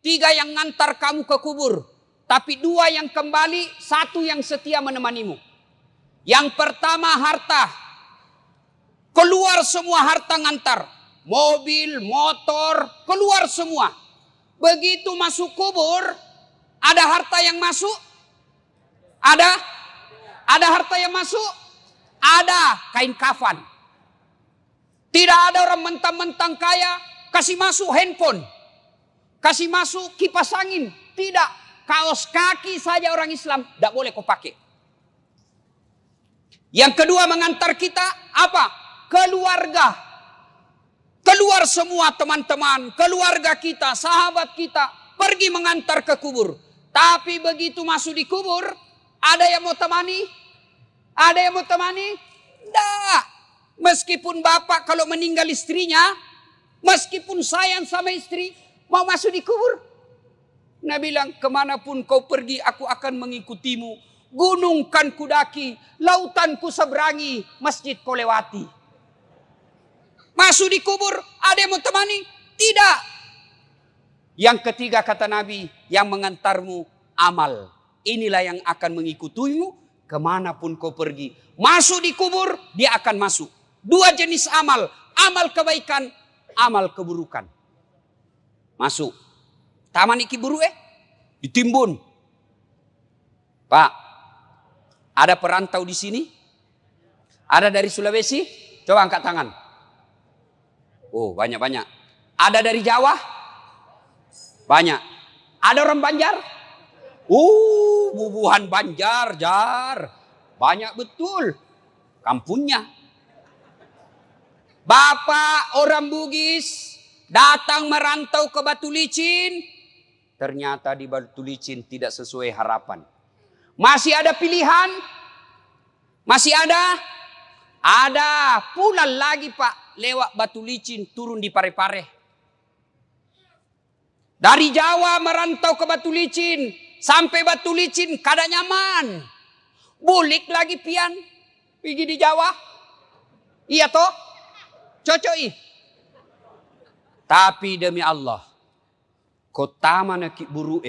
3 yang ngantar kamu ke kubur. Tapi 2 yang kembali, 1 yang setia menemanimu. Yang pertama harta. Keluar semua harta ngantar. Mobil, motor, keluar semua. Begitu masuk kubur, ada harta yang masuk? Ada harta yang masuk? Ada kain kafan. Tidak ada orang mentang-mentang kaya kasih masuk handphone, kasih masuk kipas angin. Tidak, kaos kaki saja orang Islam tidak boleh kau pakai. Yang kedua mengantar kita apa? Keluarga. Keluar semua teman-teman, keluarga kita, sahabat kita pergi mengantar ke kubur. Tapi begitu masuk di kubur, ada yang mau temani? Ada yang mau temani? Tidak. Meskipun bapak kalau meninggal istrinya, meskipun sayang sama istri, mau masuk di kubur. Nabi bilang, kemanapun kau pergi, aku akan mengikutimu. Gunung kan kudaki, lautan ku seberangi, masjid kau lewati. Masuk di kubur, ada yang mau temani? Tidak. Yang ketiga kata Nabi, yang mengantarmu amal. Inilah yang akan mengikutimu kemanapun kau pergi. Masuk di kubur, dia akan masuk. 2 jenis amal. Amal kebaikan, amal keburukan. Masuk. Taman iki buru ditimbun. Pak, ada perantau di sini? Ada dari Sulawesi? Coba angkat tangan. Oh, banyak-banyak. Ada dari Jawa? Banyak. Ada orang Banjar? Bubuhan Banjar, Jar. Banyak betul. Kampungnya. Bapak orang Bugis datang merantau ke Batu Licin. Ternyata di Batu Licin tidak sesuai harapan. Masih ada pilihan? Masih ada? Ada. Pulang lagi Pak. Lewat Batu Licin turun di Parepare. Dari Jawa merantau ke Batu Licin. Sampai Batu Licin kada nyaman. Bulik lagi pian. Pergi di Jawa. Iya toh? Cocok. Tapi demi Allah. Kota mana ki buru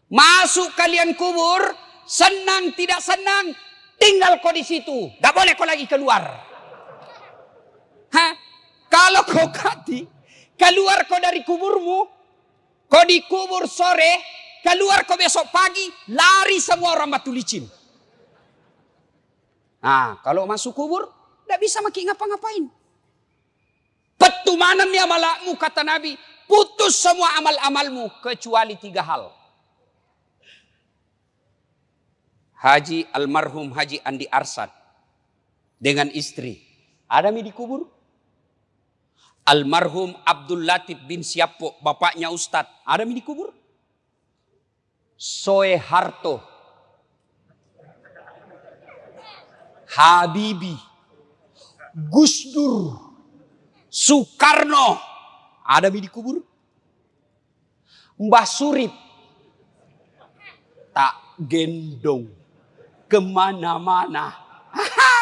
masuk kalian kubur. Senang tidak senang. Tinggal kau di situ. Tak boleh kau lagi keluar. Kalau kau keluar kau dari kuburmu. Kau dikubur sore, keluar kau besok pagi, lari semua orang Batu Licin. Nah, kalau masuk kubur, tidak bisa makin ngapa-ngapain. Petumanan ya amalmu, kata Nabi, putus semua amal-amalmu, kecuali 3 hal. Haji almarhum Haji Andi Arsad, dengan istri, ada mi dikubur? Almarhum Abdul Latif bin Siapo, bapaknya Ustadz, ada mi dikubur? Soeharto, Habibie, Gus Dur, Soekarno, ada mi dikubur? Mbah Surip, tak gendong kemana-mana.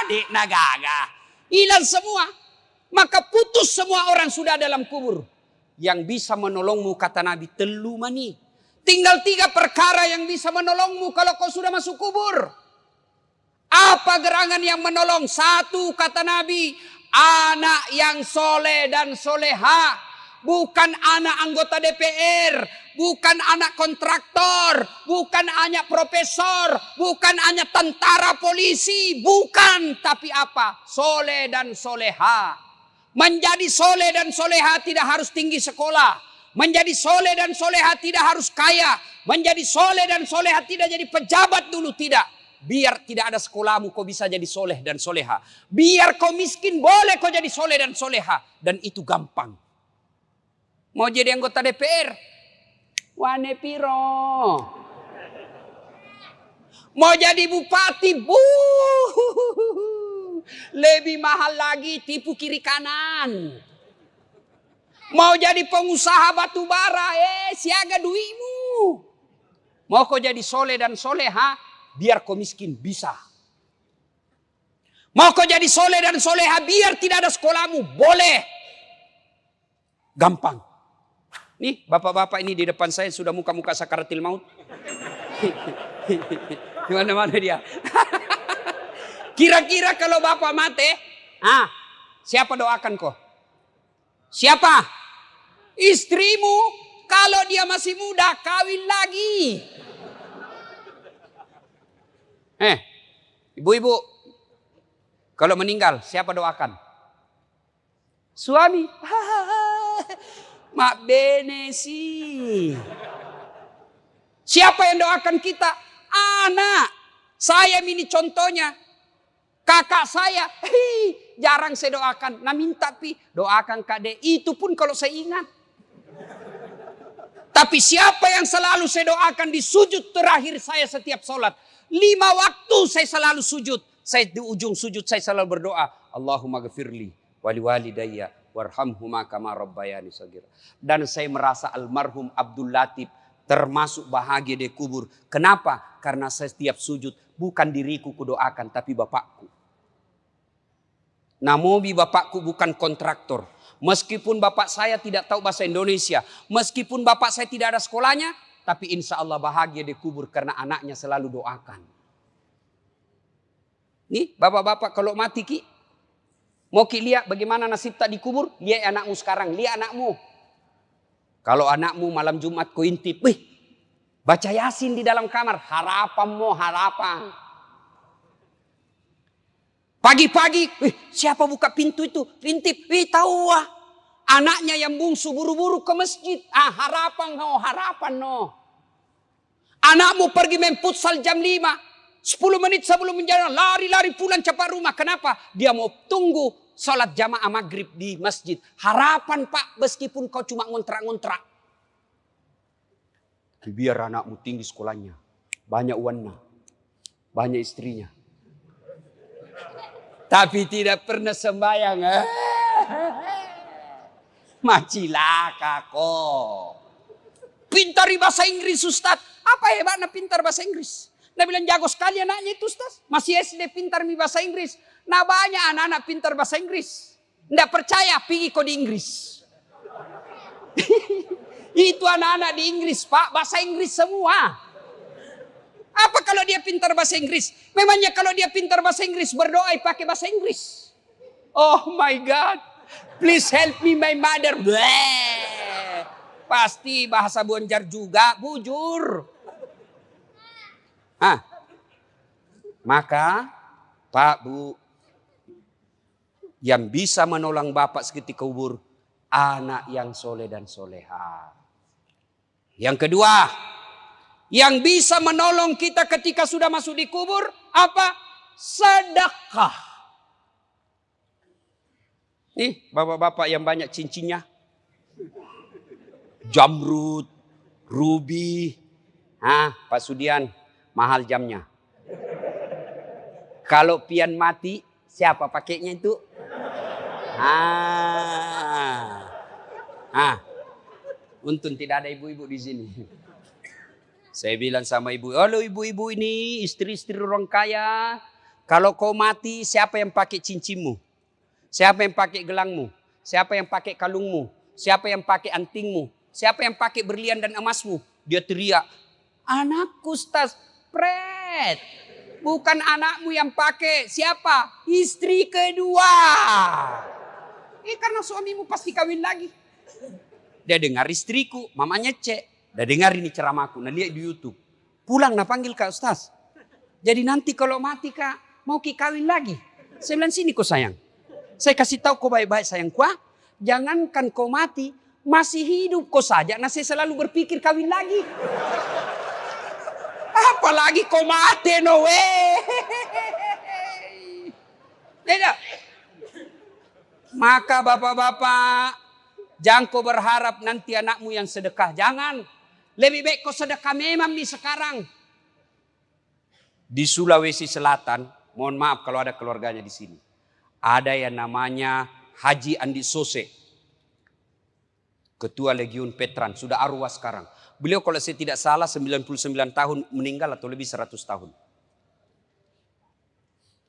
Dek nagaga, hilang semua. Maka putus semua orang sudah dalam kubur. Yang bisa menolongmu kata Nabi telu mani. Tinggal 3 perkara yang bisa menolongmu kalau kau sudah masuk kubur. Apa gerangan yang menolong? 1 kata Nabi, anak yang soleh dan soleha. Bukan anak anggota DPR, bukan anak kontraktor, bukan anak profesor, bukan anak tentara polisi, bukan. Tapi apa? Soleh dan soleha. Menjadi soleh dan soleha tidak harus tinggi sekolah. Menjadi soleh dan soleha tidak harus kaya. Menjadi soleh dan soleha tidak jadi pejabat dulu, tidak. Biar tidak ada sekolahmu kau bisa jadi soleh dan soleha. Biar kau miskin boleh kau jadi soleh dan soleha. Dan itu gampang. Mau jadi anggota DPR? Wane piro. Mau jadi bupati? Lebih mahal lagi, tipu kiri kanan. Mau jadi pengusaha batu bara, siaga duitmu. Mau kau jadi soleh dan soleha, biar kau miskin bisa. Mau kau jadi soleh dan soleha, biar tidak ada sekolahmu, boleh. Gampang. Nih, bapak-bapak ini di depan saya sudah muka-muka sakaratil maut. Di mana-mana dia. Kira-kira kalau bapak mati, siapa doakan kau? Siapa? Istrimu. Kalau dia masih muda, kawin lagi. Ibu-ibu, kalau meninggal, siapa doakan? Suami. Mak bene sih. Siapa yang doakan kita? Anak. Saya ini contohnya. Kakak saya. Jarang saya doakan. Nah minta doakan Kak De. Itu pun kalau saya ingat. Tapi siapa yang selalu saya doakan di sujud terakhir saya setiap sholat. 5 waktu saya selalu sujud. Saya di ujung sujud saya selalu berdoa. Allahumma ghafirli wali walidayya warhamhuma kama rabbayani shaghira. Dan saya merasa almarhum Abdul Latif termasuk bahagia di kubur. Kenapa? Karena saya setiap sujud bukan diriku kudoakan tapi bapakku. Namobi bapakku bukan kontraktor. Meskipun bapak saya tidak tahu bahasa Indonesia. Meskipun bapak saya tidak ada sekolahnya. Tapi insya Allah bahagia di kubur karena anaknya selalu doakan. Nih bapak-bapak kalau mati ki. Mau ki lihat bagaimana nasib tak dikubur. Lihat anakmu sekarang. Lihat anakmu. Kalau anakmu malam Jumat kau intip. Baca Yasin di dalam kamar. Harapan mo harapan. Pagi-pagi. Siapa buka pintu itu. Intip. Tahu ah. Anaknya yang bungsu buru-buru ke masjid. Harapan no. Harapan no. Anakmu pergi main futsal jam 5. 10 menit sebelum menjalan. Lari-lari pulang cepat rumah. Kenapa? Dia mau tunggu sholat jamaah maghrib di masjid. Harapan pak. Meskipun kau cuma ngontrak-ngontrak. Biar anakmu tinggi sekolahnya. Banyak uangnya. Banyak istrinya. Tapi tidak pernah sembahyang. Macilaka kok. Pintar bahasa Inggris Ustaz. Apa hebatnya pintar bahasa Inggris? Nah bilang jago sekali anaknya itu Ustaz. Masih SD pintar bahasa Inggris. Nah banyak anak-anak pintar bahasa Inggris. Nggak percaya pergi kok di Inggris. Itu anak-anak di Inggris pak. Bahasa Inggris semua. Apa kalau dia pintar bahasa Inggris? Memangnya kalau dia pintar bahasa Inggris berdoa pakai bahasa Inggris. Oh my God. Please help me my mother. Bleh. Pasti bahasa Bonjar juga. Bujur. Maka Pak Bu. Yang bisa menolong bapak seketika kubur. Anak yang soleh dan soleha. Yang kedua. Yang bisa menolong kita ketika sudah masuk di kubur. Apa? Sedekah. Nih bapak-bapak yang banyak cincinnya. Jamrud. Ruby. Pak Sudian. Mahal jamnya. Kalau pian mati. Siapa pakainya itu? Untung tidak ada ibu-ibu di sini. Saya bilang sama ibu, halo ibu-ibu ini istri-istri orang kaya. Kalau kau mati siapa yang pakai cincinmu? Siapa yang pakai gelangmu? Siapa yang pakai kalungmu? Siapa yang pakai antingmu? Siapa yang pakai berlian dan emasmu? Dia teriak, anakku Ustaz, pret. Bukan anakmu yang pakai, siapa? Istri kedua. Karena suamimu pasti kawin lagi. Dia dengar istriku, mamanya cek. Dah dengar ini ceramahku, nah lihat di YouTube. Pulang nah panggil Kak Ustaz. Jadi nanti kalau mati Kak, mau kawin lagi. Saya bilang sini kau sayang. Saya kasih tahu kau baik-baik sayangku. Jangankan kau mati, masih hidup kau saja. Nah saya selalu berpikir kawin lagi. Apalagi kau mati no way. Tidak. Maka bapak-bapak, jangan kau berharap nanti anakmu yang sedekah. Jangan. Lebih baik kau sedekah memang nih sekarang. Di Sulawesi Selatan, mohon maaf kalau ada keluarganya di sini. Ada yang namanya Haji Andi Sose. Ketua Legiun Petran, sudah arwah sekarang. Beliau kalau saya tidak salah 99 tahun meninggal atau lebih 100 tahun.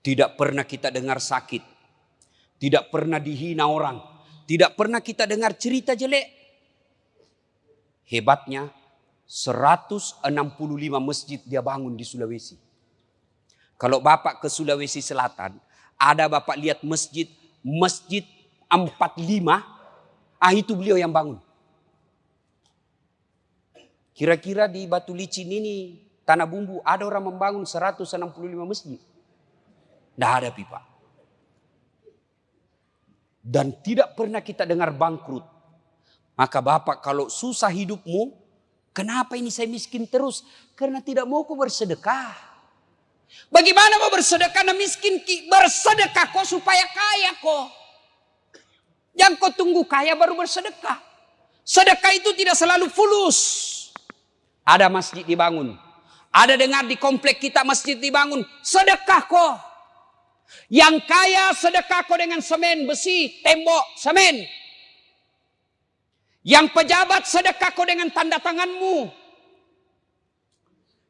Tidak pernah kita dengar sakit. Tidak pernah dihina orang. Tidak pernah kita dengar cerita jelek. Hebatnya 165 masjid dia bangun di Sulawesi. Kalau Bapak ke Sulawesi Selatan, ada Bapak lihat masjid 45, itu beliau yang bangun. Kira-kira di Batu Licin ini, Tanah Bumbu, ada orang membangun 165 masjid. Tidak ada pipa. Dan tidak pernah kita dengar bangkrut. Maka Bapak kalau susah hidupmu, kenapa ini saya miskin terus? Karena tidak mau kau bersedekah. Bagaimana mau bersedekah dan miskin? Bersedekah kau supaya kaya kau. Jangan kau tunggu kaya baru bersedekah. Sedekah itu tidak selalu fulus. Ada masjid dibangun. Ada dengar di komplek kita masjid dibangun. Sedekah kau. Yang kaya sedekah kau dengan semen, besi, tembok, semen. Yang pejabat sedekah kau dengan tanda tanganmu.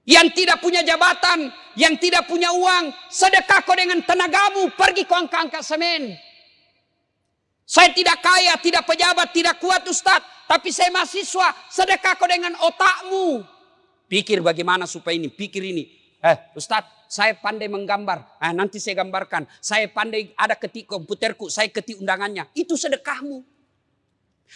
Yang tidak punya jabatan, yang tidak punya uang, sedekah kau dengan tenagamu. Pergi kau angkat semen. Saya tidak kaya, tidak pejabat, tidak kuat Ustaz. Tapi saya mahasiswa, sedekah kau dengan otakmu. Pikir bagaimana supaya ini, pikir ini. Ustaz, saya pandai menggambar. Nanti saya gambarkan. Saya pandai ada ketik komputerku, saya ketik undangannya. Itu sedekahmu.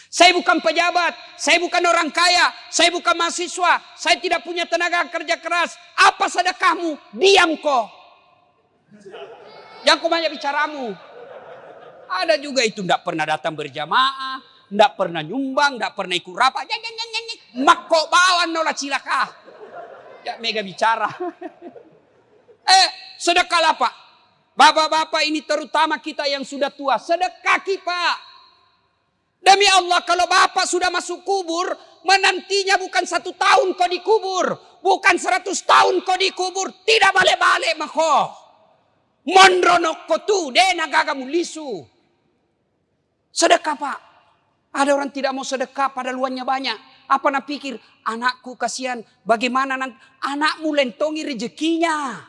Saya bukan pejabat, saya bukan orang kaya, saya bukan mahasiswa, saya tidak punya tenaga kerja keras. Apa sedekahmu? Diam kau. Jangan kau banyak bicaramu. Ada juga itu tidak pernah datang berjamaah, tidak pernah nyumbang, tidak pernah ikut rapat. Mak kau bawa nolah cilaka. Ya mega bicara. Sedekah Pak. Bapak-bapak ini terutama kita yang sudah tua. Sedekah Pak. Demi Allah kalau Bapak sudah masuk kubur. Menantinya bukan 1 tahun kau dikubur. Bukan 100 tahun kau dikubur. Tidak balik-balik mako. Mondronok kau tu. Dena gagamu lisu. Sedekah Pak. Ada orang tidak mau sedekah pada luannya banyak. Apa nak pikir? Anakku kasihan. Bagaimana nanti? Anakmu lentongi rezekinya.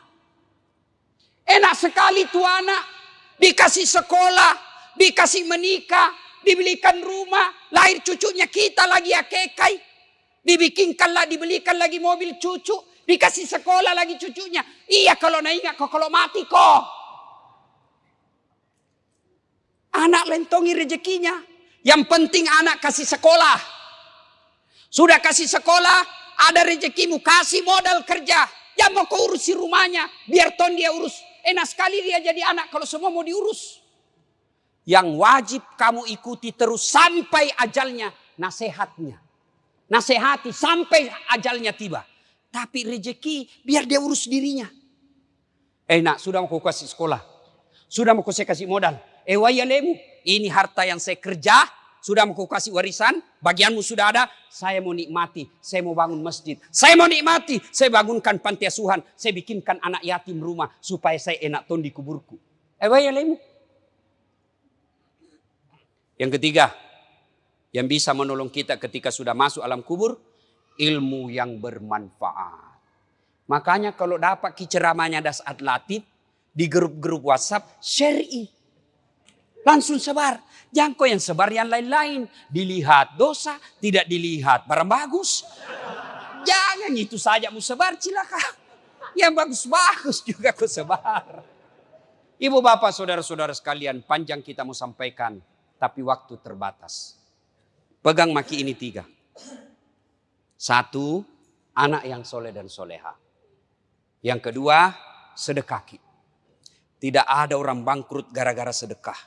Enak sekali tuh anak. Dikasih sekolah. Dikasih menikah. Dibelikan rumah. Lahir cucunya kita lagi akekai. Dibelikan lagi mobil cucu. Dikasih sekolah lagi cucunya. Iya kalau nak ingat kok. Kalau mati kok. Anak lentongi rezekinya. Yang penting anak kasih sekolah. Sudah kasih sekolah. Ada rezekimu. Kasih modal kerja. Jangan mau kau urusi rumahnya. Biar ton dia urus. Enak sekali dia jadi anak kalau semua mau diurus. Yang wajib kamu ikuti terus sampai ajalnya. Nasihatnya. Nasihati sampai ajalnya tiba. Tapi rezeki biar dia urus dirinya. Nak sudah mau kau kasih sekolah. Sudah mau kau kasih modal. Wayalemu. Ini harta yang saya kerja. Sudah mau kau kasih warisan. Bagianmu sudah ada. Saya mau nikmati. Saya mau bangun masjid. Saya mau nikmati. Saya bangunkan panti asuhan. Saya bikinkan anak yatim rumah. Supaya saya enak ton di kuburku. Wayalemu. Yang ketiga, yang bisa menolong kita ketika sudah masuk alam kubur, ilmu yang bermanfaat. Makanya kalau dapat ceramahnya Das Atlatif di grup-grup WhatsApp, share. Langsung sebar. Jangan kau yang sebar yang lain-lain. Dilihat dosa, tidak dilihat barang bagus. Jangan itu saja mau sebar, cilaka. Yang bagus-bagus juga kau sebar. Ibu bapak saudara-saudara sekalian, panjang kita mau sampaikan. Tapi waktu terbatas. Pegang maki ini 3. 1, anak yang soleh dan soleha. Yang kedua, sedekah. Tidak ada orang bangkrut gara-gara sedekah.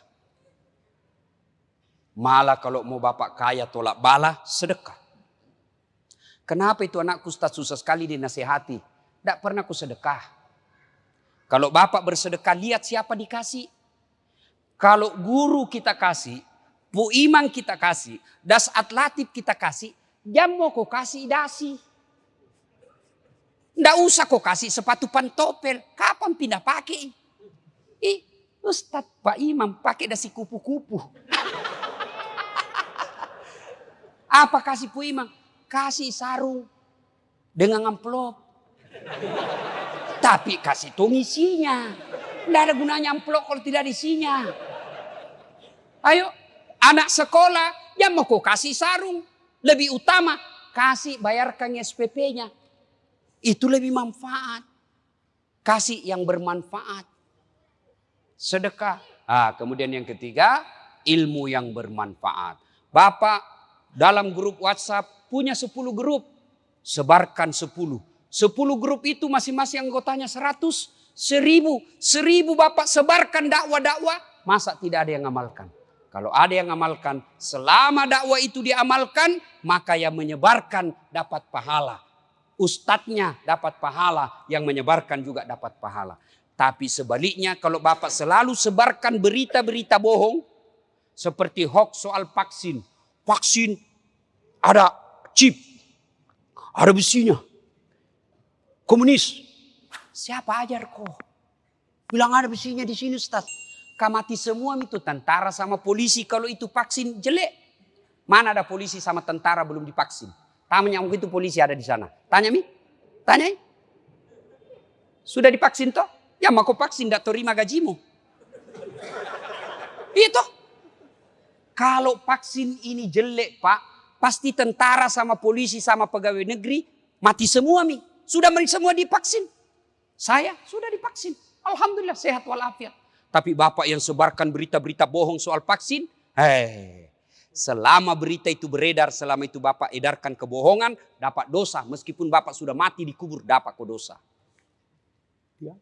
Malah kalau mau bapak kaya tolak bala, sedekah. Kenapa itu anakku Ustaz susah sekali dinasihati? Tidak pernah ku sedekah. Kalau bapak bersedekah, lihat siapa dikasih. Kalau guru kita kasih, Bu Imam kita kasih, Das Atlatif kita kasih, jam mau kau kasih dasi. Nggak usah kau kasih sepatu pantopel, kapan pindah pakai? Ustaz Pak Imam pakai dasi kupu-kupu. Apa kasih Bu Imam? Kasih sarung dengan amplop. Tapi kasih tong isinya. Tidak ada gunanya amplop kalau tidak ada isinya. Ayo, anak sekolah yang mau kau kasih sarung. Lebih utama, kasih bayarkan SPP-nya. Itu lebih manfaat. Kasih yang bermanfaat. Sedekah. Kemudian yang ketiga, ilmu yang bermanfaat. Bapak dalam grup WhatsApp punya 10 grup. Sebarkan 10. 10 grup itu masing-masing anggotanya 100, 1000. 1000 Bapak sebarkan dakwah-dakwah. Masa tidak ada yang ngamalkan? Kalau ada yang ngamalkan, selama dakwah itu diamalkan, maka yang menyebarkan dapat pahala. Ustadznya dapat pahala, yang menyebarkan juga dapat pahala. Tapi sebaliknya kalau Bapak selalu sebarkan berita-berita bohong, seperti hoax soal vaksin. Vaksin ada chip, ada besinya. Komunis. Siapa ajar kok? Bilang ada besinya di sini Ustaz. Mati semua itu tentara sama polisi kalau itu vaksin jelek. Mana ada polisi sama tentara belum divaksin? Tanya itu polisi ada di sana. Tanya Mi. Tanya. Sudah divaksin toh? Ya mau kau vaksin tidak terima gajimu. Itu. Kalau vaksin ini jelek Pak. Pasti tentara sama polisi sama pegawai negeri mati semua Mi. Sudah semua divaksin. Saya sudah divaksin. Alhamdulillah sehat walafiat. Tapi Bapak yang sebarkan berita-berita bohong soal vaksin. Selama berita itu beredar, selama itu Bapak edarkan kebohongan, dapat dosa. Meskipun Bapak sudah mati dikubur, dapat kok dosa. Ya,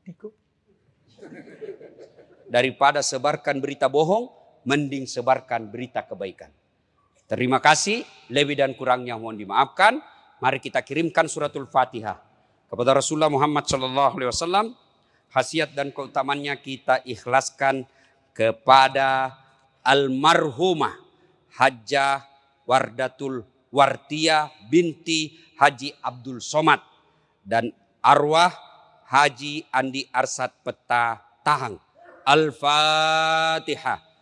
daripada sebarkan berita bohong, mending sebarkan berita kebaikan. Terima kasih, lebih dan kurangnya mohon dimaafkan. Mari kita kirimkan suratul Fatihah kepada Rasulullah Muhammad SAW. Khasiat dan keutamannya kita ikhlaskan kepada almarhumah Hajjah Wardatul Wartiyah binti Haji Abdul Somad dan arwah Haji Andi Arsad Peta Tahang. Al-Fatihah.